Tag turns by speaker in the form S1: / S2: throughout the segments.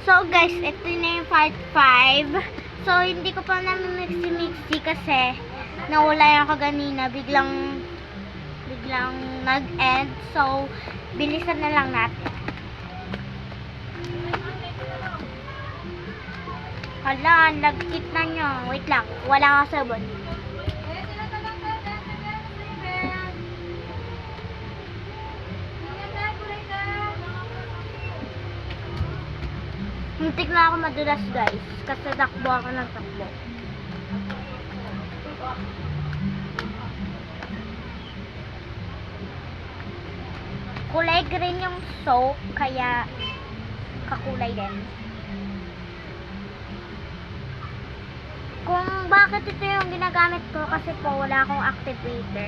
S1: So guys, ito na yung part 5. So hindi ko pa namin mixi kasi nawala yung kaganina. Biglang nag-end. So bilisan na lang natin. Hala, nag-kit na nyo. Wait lang, wala ka sabon. Muntik na ako madulas guys, kasi takbo ako ng takbo. Kulay green yung soap, kaya kakulay din. Kung bakit ito yung ginagamit ko, kasi po wala akong activator.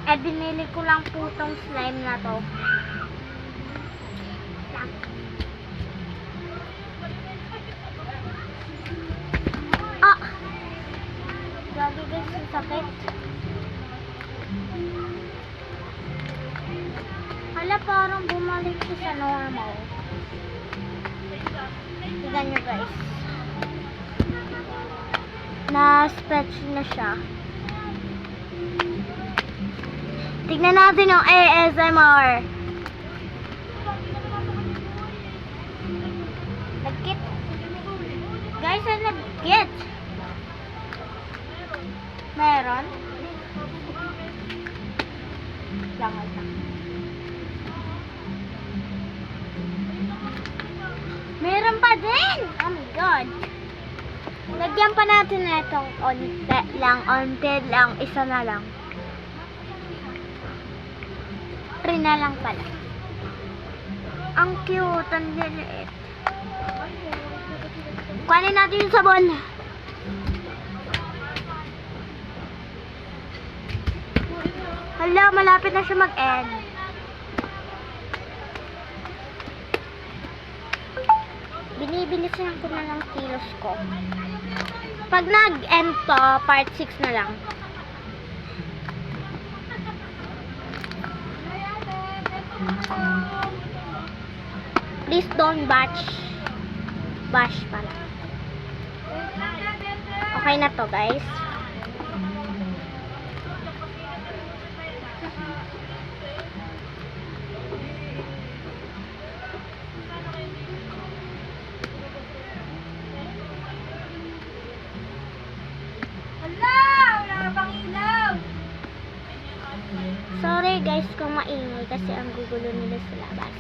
S1: Eh binili ko lang po tong slime na to. Grabe guys, ang sakit. Hala, parang bumalik siya sa normal. Tignan nyo guys. Na-stretch na siya. Tignan natin yung ASMR. Nag-kit. Guys, nag-kit. Meron? Langal lang. Meron pa din! Oh my god! Lagyan pa natin na itong onte lang, isa na lang. 3 na lang pala. Ang cute, ang liit. Kuhanin natin yung sabon. Hala, malapit na siya mag-end. Binibilisan ko na lang kilos ko. Pag nag-end to, part 6 na lang. Please don't bash pala. Okay na to guys. Sorry guys kung maingay kasi ang gugulo nila sa labas.